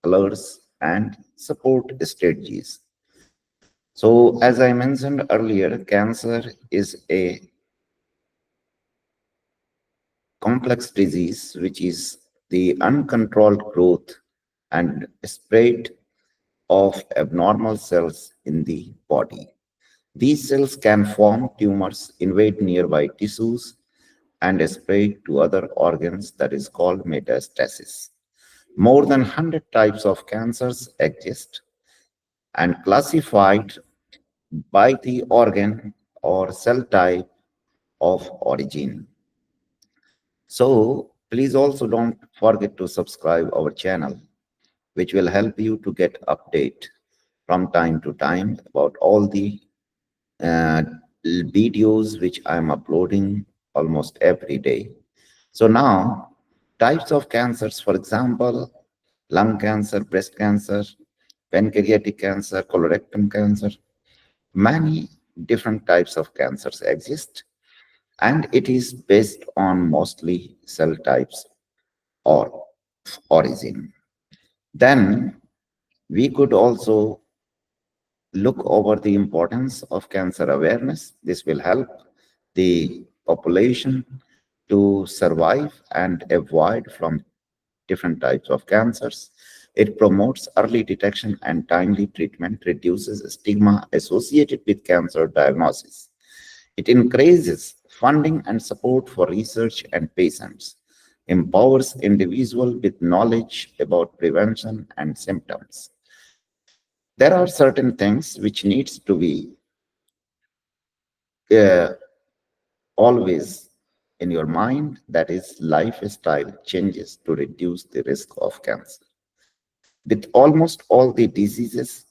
colors, and support strategies. So, as I mentioned earlier, cancer is a complex disease which is the uncontrolled growth and spread of abnormal cells in the body. These cells can form tumors, invade nearby tissues, and spread to other organs, that is called metastasis. More than 100 types of cancers exist and classified by the organ or cell type of origin. So please also don't forget to subscribe our channel, which will help you to get update from time to time about all the uh, videos which I'm uploading almost every day. So now, types of cancers, for example, lung cancer, breast cancer, pancreatic cancer, colorectal cancer, many different types of cancers exist, and it is based on mostly cell types or origin. Then we could also look over the importance of cancer awareness. This will help the population to survive and avoid from different types of cancers. It promotes early detection and timely treatment, reduces stigma associated with cancer diagnosis. It increases funding and support for research and patients, empowers individuals with knowledge about prevention and symptoms. There are certain things which needs to be uh, always in your mind, that is lifestyle changes to reduce the risk of cancer. With almost all the diseases,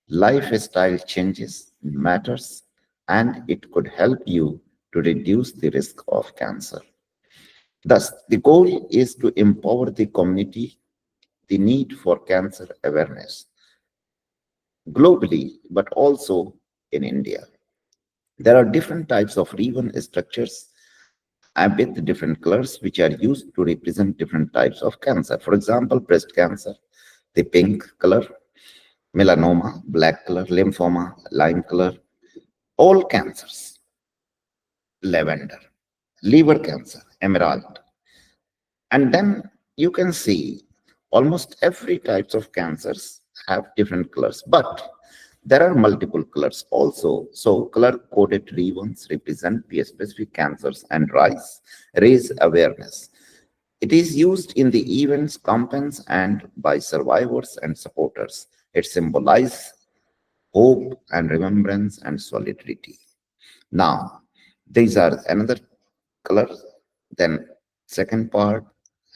lifestyle changes matters, and it could help you to reduce the risk of cancer. Thus, the goal is to empower the community, the need for cancer awareness globally, but also in India. There are different types of ribbon structures and with different colors which are used to represent different types of cancer. For example, breast cancer, the pink color, melanoma, black color, lymphoma, lime color, all cancers, lavender, liver cancer, emerald. And then you can see almost every types of cancers have different colors, but there are multiple colors also. So color coded ribbons represent the specific cancers and raise awareness. It is used in the events, campaigns, and by survivors and supporters. It symbolizes hope and remembrance and solidarity. Now, these are another color, then second part,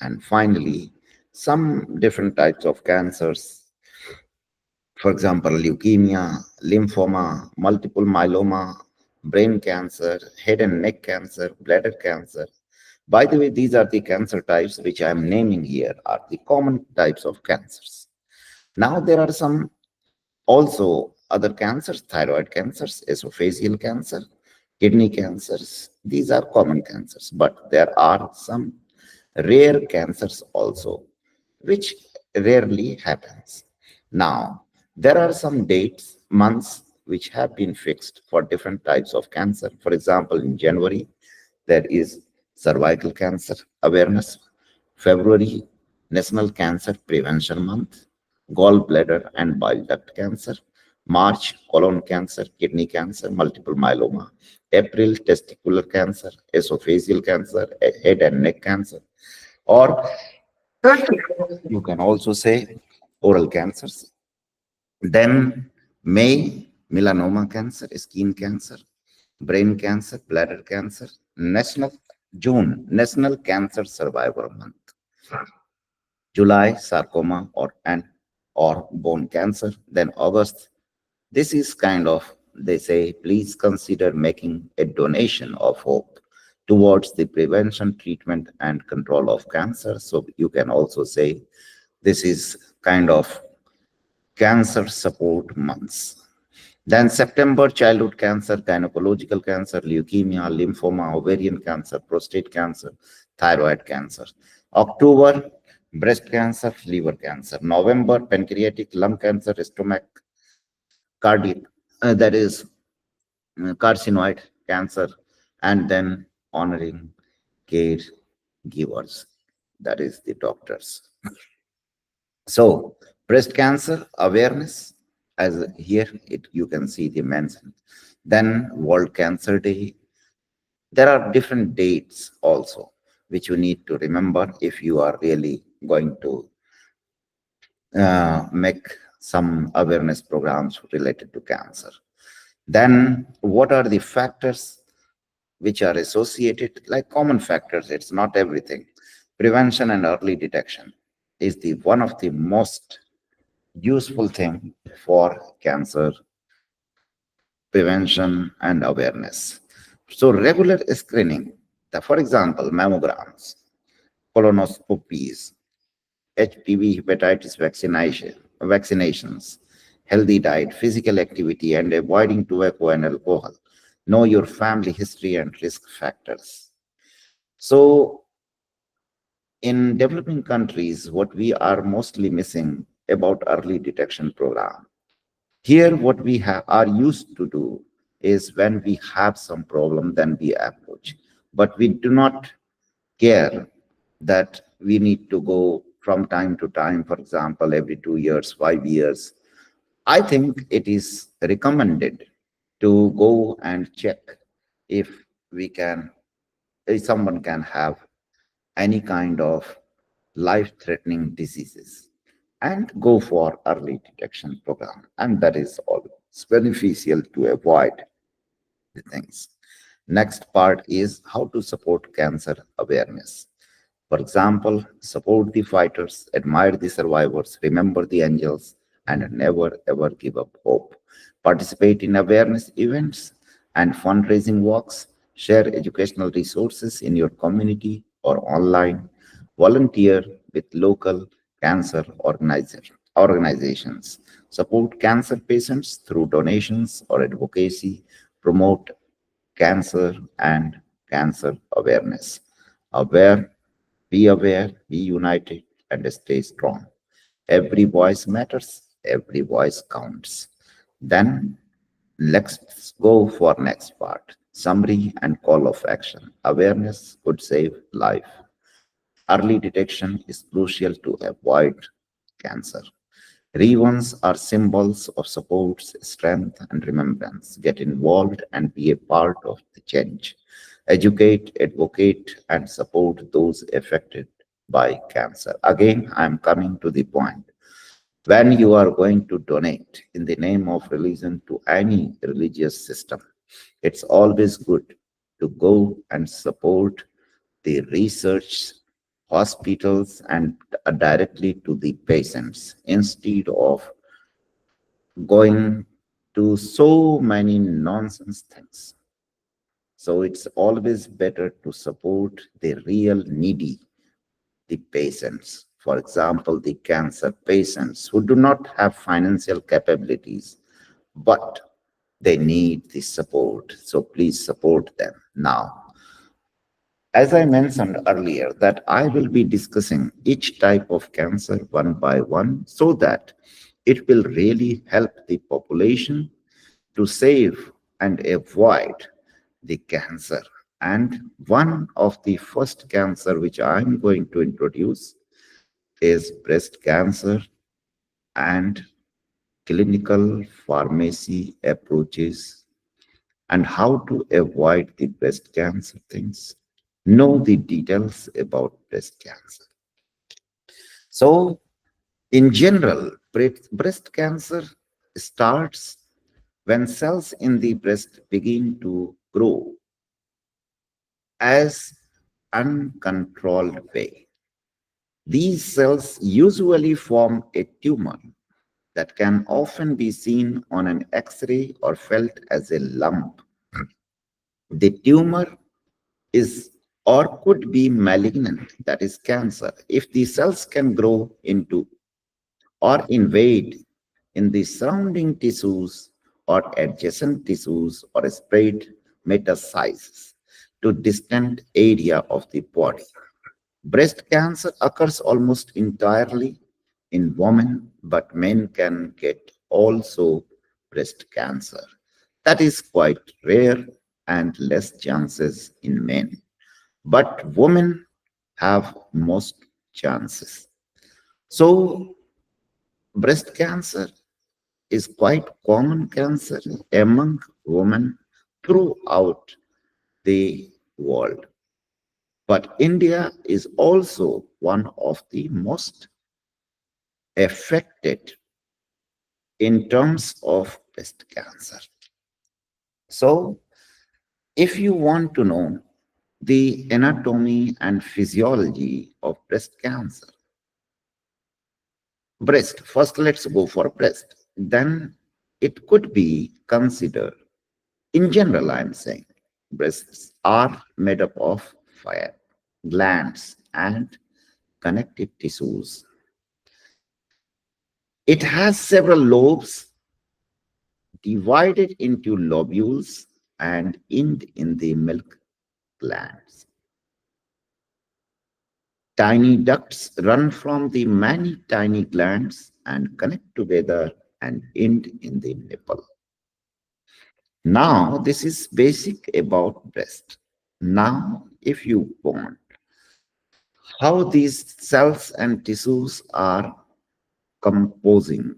and finally, some different types of cancers. For example, leukemia, lymphoma, multiple myeloma, brain cancer, head and neck cancer, bladder cancer. By the way, these are the cancer types which I am naming here are the common types of cancers. Now there are some also other cancers, thyroid cancers, esophageal cancer, kidney cancers. These are common cancers, but there are some rare cancers also, which rarely happens. Now, there are some dates, months, which have been fixed for different types of cancer. For example, in January, there is cervical cancer awareness. February, National Cancer Prevention Month, gallbladder and bile duct cancer. March, colon cancer, kidney cancer, multiple myeloma. April, testicular cancer, esophageal cancer, head and neck cancer. Or you can also say oral cancers. Then May, melanoma cancer, skin cancer, brain cancer, bladder cancer. National Cancer Survivor Month. July, sarcoma or bone cancer. Then August, this is kind of, they say, please consider making a donation of hope towards the prevention, treatment, and control of cancer. So you can also say this is kind of cancer support months. Then September, childhood cancer, gynecological cancer, leukemia, lymphoma, ovarian cancer, prostate cancer, thyroid cancer. October, breast cancer, liver cancer. November, pancreatic, lung cancer, stomach, cardiac, that is carcinoid cancer, and then honoring caregivers, that is the doctors. So, breast cancer awareness, as here you can see the mention. Then World Cancer Day. There are different dates also, which you need to remember if you are really going to make some awareness programs related to cancer. Then, what are the factors which are associated, like common factors? It's not everything. Prevention and early detection is the one of the most useful thing for cancer prevention and awareness. So regular screening, for example, mammograms, colonoscopies, HPV hepatitis vaccinations, healthy diet, physical activity, and avoiding tobacco and alcohol. Know your family history and risk factors. So in developing countries, what we are mostly missing about early detection program. Here, what we are used to do is when we have some problem, then we approach. But we do not care that we need to go from time to time, for example, every 2 years, 5 years. I think it is recommended to go and check if we can, if someone can have any kind of life-threatening diseases and go for early detection program. And that is always beneficial to avoid the things. Next part is how to support cancer awareness. For example, support the fighters, admire the survivors, remember the angels, and never ever give up hope. Participate in awareness events and fundraising walks. Share educational resources in your community or online. Volunteer with local cancer organizations. Support cancer patients through donations or advocacy. Promote cancer and cancer awareness. Aware, be aware, be united, and stay strong. Every voice matters, every voice counts. Then let's go for next part. Summary and call of action. Awareness could save life. Early detection is crucial to avoid cancer. Ribbons are symbols of support, strength, and remembrance. Get involved and be a part of the change. Educate, advocate, and support those affected by cancer. Again, I'm coming to the point. When you are going to donate in the name of religion to any religious system, it's always good to go and support the research hospitals and directly to the patients instead of going to so many nonsense things. So it's always better to support the real needy, the patients. For example, the cancer patients who do not have financial capabilities, but they need the support. So please support them now. As I mentioned earlier, that I will be discussing each type of cancer one by one so that it will really help the population to save and avoid the cancer. And one of the first cancer which I'm going to introduce is breast cancer and clinical pharmacy approaches and how to avoid the breast cancer things. Know the details about breast cancer. So, in general, breast cancer starts when cells in the breast begin to grow as uncontrolled way. These cells usually form a tumor that can often be seen on an X-ray or felt as a lump. The tumor is or could be malignant, that is cancer, if the cells can grow into or invade in the surrounding tissues or adjacent tissues or spread metastases to distant area of the body. Breast cancer occurs almost entirely in women, but men can get also breast cancer. That is quite rare and less chances in men. But women have most chances. So breast cancer is quite common cancer among women throughout the world. But India is also one of the most affected in terms of breast cancer. So, if you want to know the anatomy and physiology of breast cancer, breast, first let's go for breast. Then it could be considered, in general, I'm saying, breasts are made up of fat, glands, and connective tissues. It has several lobes divided into lobules and end in the milk glands. Tiny ducts run from the many tiny glands and connect together and end in the nipple. Now, this is basic about breast. Now, if you want, how these cells and tissues are composing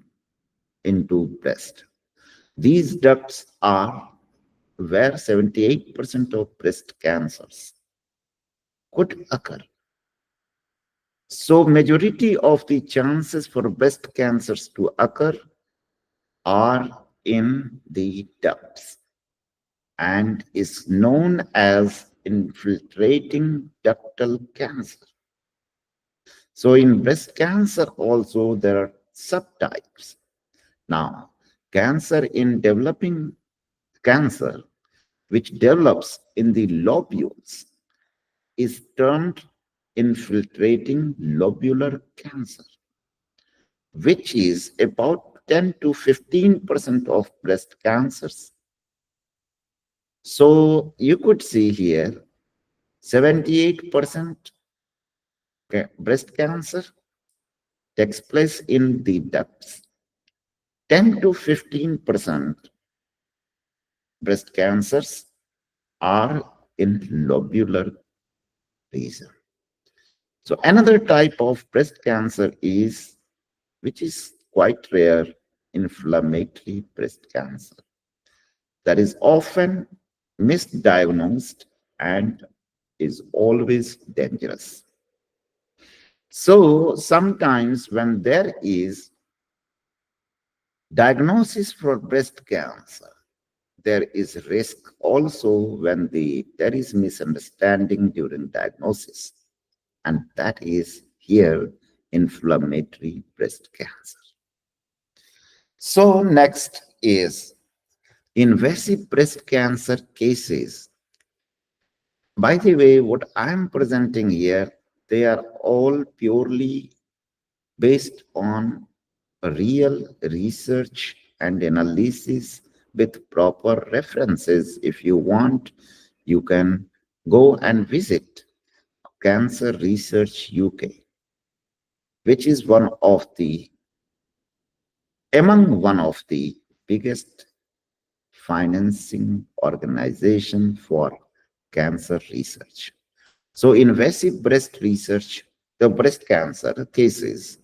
into breast. These ducts are where 78% of breast cancers could occur. So majority of the chances for breast cancers to occur are in the ducts and is known as infiltrating ductal cancer. So in breast cancer also there are subtypes. Now, cancer in developing cancer which develops in the lobules is termed infiltrating lobular cancer, which is about 10 to 15% of breast cancers. So you could see here 78% breast cancer takes place in the ducts. 10 to 15% breast cancers are in lobular region. So another type of breast cancer is, which is quite rare, inflammatory breast cancer. That is often misdiagnosed and is always dangerous. So sometimes when there is diagnosis for breast cancer, there is risk also when there is misunderstanding during diagnosis, and that is here inflammatory breast cancer. So next is invasive breast cancer cases. By the way, what I'm presenting here, they are all purely based on real research and analysis with proper references. If you want, you can go and visit Cancer Research UK, which is one of the biggest financing organization for cancer research. So invasive breast research, the breast cancer cases,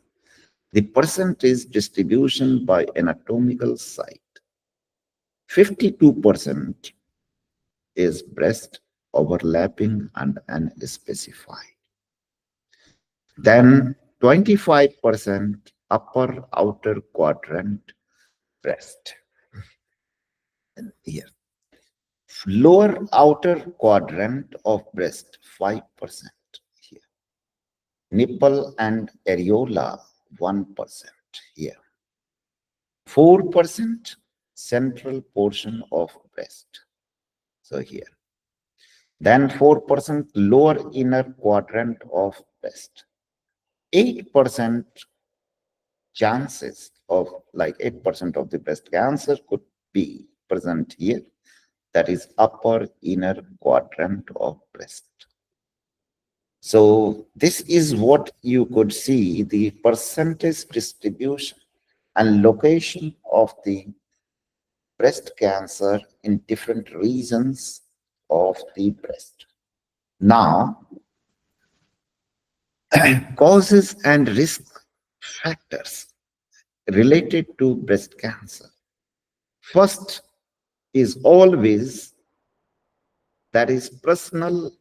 the percentage distribution by anatomical site. 52% is breast overlapping and unspecified. Then 25% upper outer quadrant breast. And here, lower outer quadrant of breast, 5% here. Nipple and areola, 1% here. 4% central portion of breast. So here. Then 4% lower inner quadrant of breast. 8% chances of, like 8% of the breast cancer could be present here. That is upper inner quadrant of breast. So this is what you could see, the percentage distribution and location of the breast cancer in different regions of the breast. Now, causes and risk factors related to breast cancer. First is always that is personal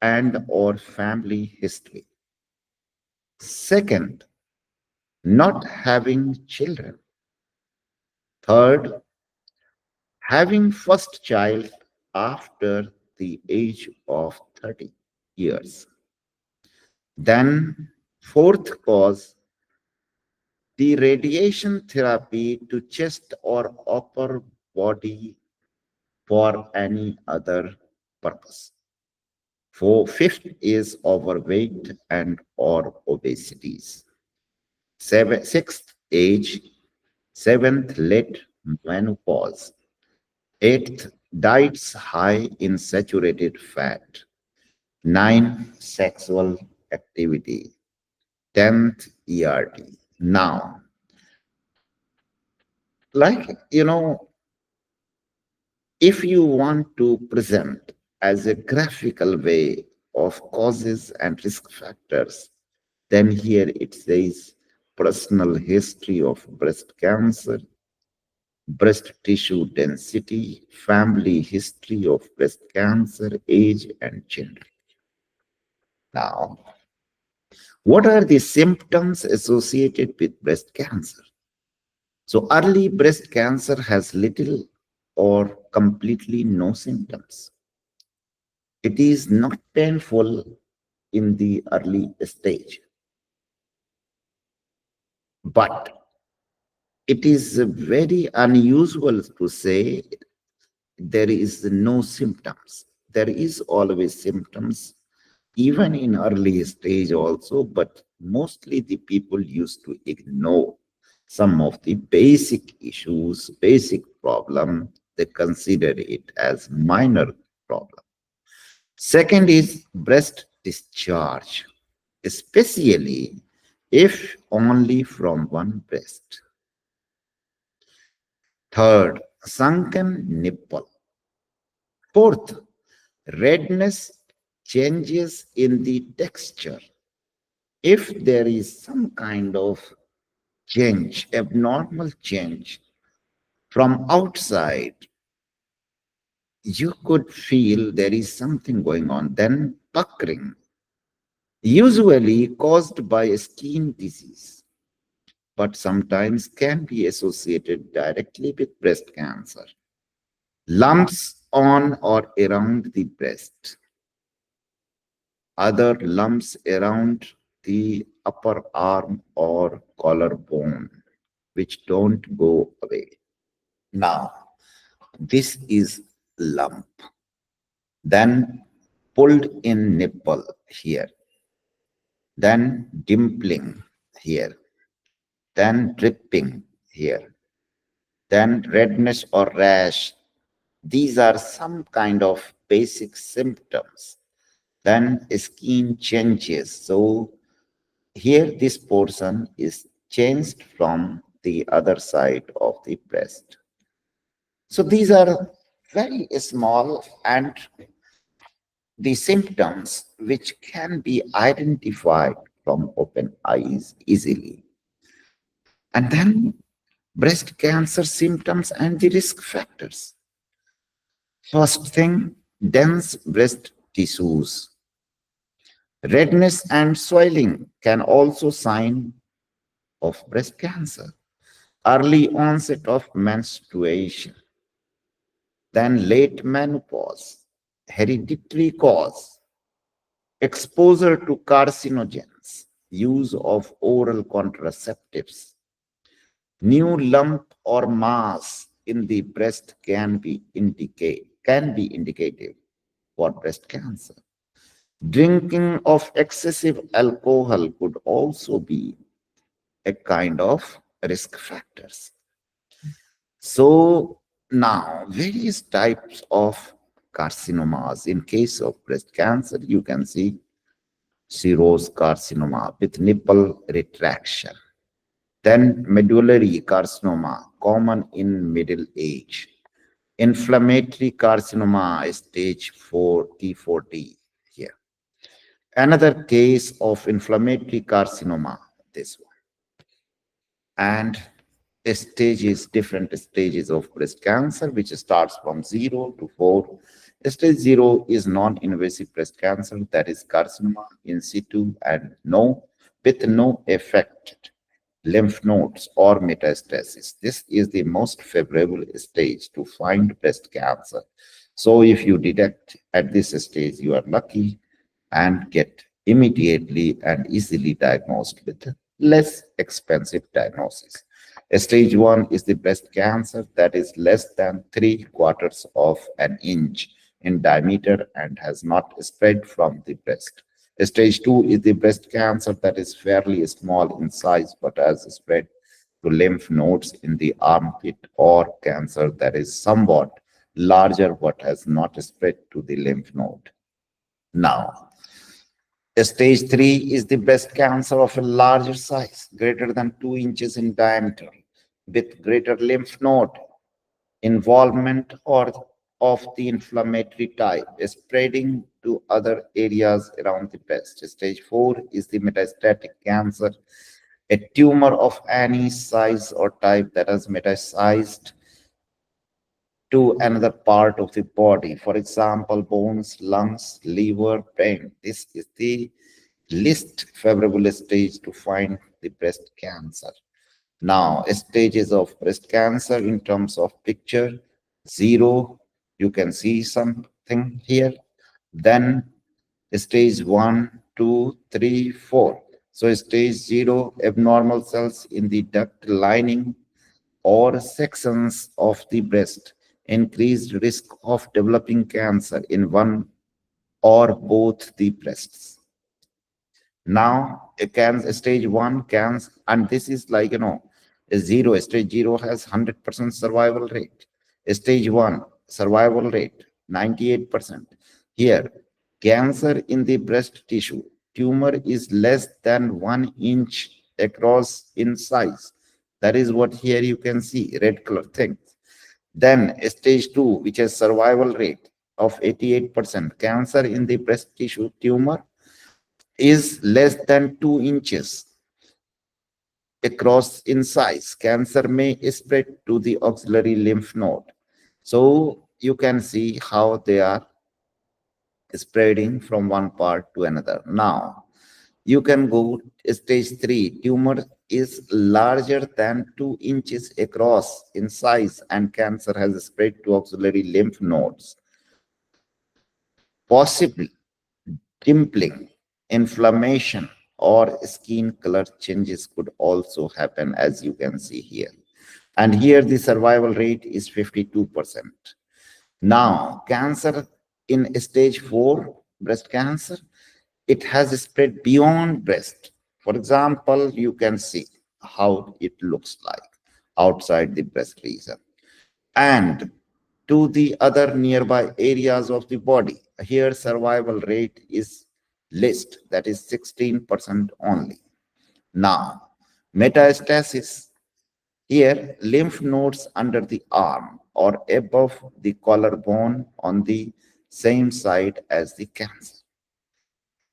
and or family history. Second, not having children. Third, having first child after the age of 30 years. Then fourth cause, the radiation therapy to chest or upper body for any other purpose. Fifth is overweight and or obesities. Sixth, age. Seventh, late menopause. Eighth, diets high in saturated fat. Nine, sexual activity. 10th, ERT. Now, if you want to present as a graphical way of causes and risk factors, then here it says personal history of breast cancer, breast tissue density, family history of breast cancer, age, and gender. Now, what are the symptoms associated with breast cancer? So, early breast cancer has little or completely no symptoms. It is not painful in the early stage, but it is very unusual to say there is no symptoms. There is always symptoms, even in early stage also, but mostly the people used to ignore some of the basic issues, basic problem. They consider it as minor problem. Second is breast discharge, especially if only from one breast. Third, sunken nipple. Fourth, redness changes in the texture. If there is some kind of change, abnormal change from outside, you could feel there is something going on. Then puckering, usually caused by a skin disease, but sometimes can be associated directly with breast cancer. Lumps on or around the breast, other lumps around the upper arm or collarbone, which don't go away. Now, this is lump. Then pulled in nipple here. Then dimpling here. Then dripping here. Then redness or rash. These are some kind of basic symptoms. Then skin changes. So here this portion is changed from the other side of the breast. So these are very small and the symptoms which can be identified from open eyes easily. And then breast cancer symptoms and the risk factors. First thing, dense breast tissues. Redness and swelling can also sign of breast cancer. Early onset of menstruation. Then late menopause. Hereditary cause. Exposure to carcinogens. Use of oral contraceptives. New lump or mass in the breast can be indicative for breast cancer. Drinking of excessive alcohol could also be a kind of risk factors. So now various types of carcinomas in case of breast cancer, you can see serous carcinoma with nipple retraction. Then medullary carcinoma, common in middle age. Inflammatory carcinoma, stage 4, T4D here. Another case of inflammatory carcinoma, this one. And stages, different stages of breast cancer, which starts from 0 to 4. Stage 0 is non-invasive breast cancer, that is carcinoma in situ and with no affected lymph nodes or metastasis. This is the most favorable stage to find breast cancer. So if you detect at this stage, you are lucky and get immediately and easily diagnosed with less expensive diagnosis. Stage 1 is the breast cancer that is less than 3/4 of an inch in diameter and has not spread from the breast. Stage 2 is the breast cancer that is fairly small in size but has spread to lymph nodes in the armpit, or cancer that is somewhat larger but has not spread to the lymph node. Now, stage 3 is the breast cancer of a larger size, greater than 2 inches in diameter, with greater lymph node involvement or of the inflammatory type, spreading to other areas around the breast. Stage 4 is the metastatic cancer, a tumor of any size or type that has metastasized to another part of the body, for example, bones, lungs, liver, brain. This is the least favorable stage to find the breast cancer. Now, stages of breast cancer in terms of picture: 0, you can see something here. Then stage 1, 2, 3, 4. So stage 0, abnormal cells in the duct lining or sections of the breast, increased risk of developing cancer in one or both the breasts. Now, a cancer stage 1 cancer, and this is like, a 0. Stage 0 has 100% survival rate. Stage 1 survival rate 98%. Here, cancer in the breast tissue, tumor is less than 1 inch across in size. That is what here you can see, red color thing. Then stage 2, which has survival rate of 88%. Cancer in the breast tissue, tumor is less than 2 inches across in size. Cancer may spread to the auxiliary lymph node. So you can see how they are spreading from one part to another. Now, you can go stage 3. Tumor is larger than 2 inches across in size and cancer has spread to auxiliary lymph nodes. Possibly dimpling, inflammation, or skin color changes could also happen, as you can see here. And here the survival rate is 52%. Now, cancer in stage 4, breast cancer, it has spread beyond breast. For example, you can see how it looks like outside the breast region and to the other nearby areas of the body. Here, survival rate is list, that is 16% only. Now, metastasis. Here, lymph nodes under the arm or above the collarbone on the same side as the cancer.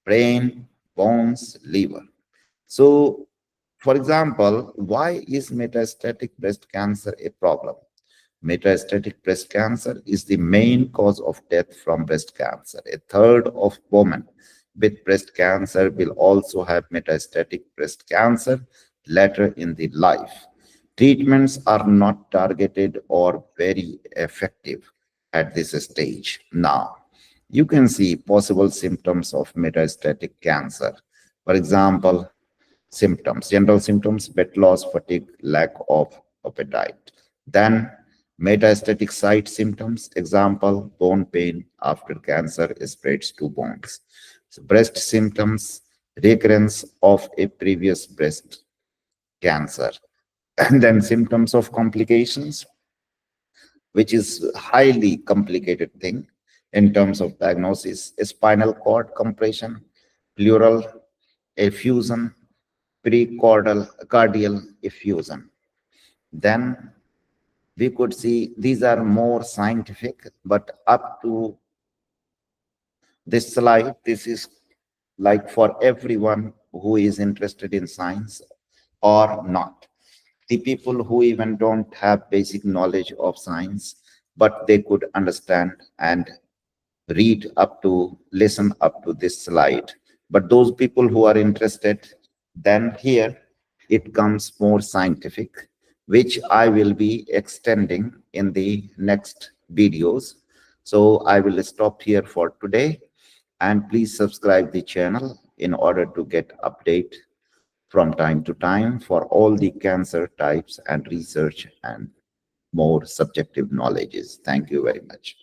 Brain, bones, liver. So, for example, why is metastatic breast cancer a problem? Metastatic breast cancer is the main cause of death from breast cancer. A third of women with breast cancer will also have metastatic breast cancer later in the life. Treatments are not targeted or very effective at this stage. Now, you can see possible symptoms of metastatic cancer. For example, symptoms, general symptoms: weight loss, fatigue, lack of appetite. Then metastatic site symptoms, example, bone pain after cancer spreads to bones. So breast symptoms, recurrence of a previous breast cancer. And then symptoms of complications, which is a highly complicated thing in terms of diagnosis: spinal cord compression, pleural effusion, cardial effusion. Then we could see these are more scientific, but up to this slide, this is like for everyone who is interested in science or not. The people who even don't have basic knowledge of science, but they could understand and listen up to this slide. But those people who are interested, then here it comes more scientific, which I will be extending in the next videos. So I will stop here for today, and please subscribe the channel in order to get update from time to time for all the cancer types and research and more subjective knowledges. Thank you very much.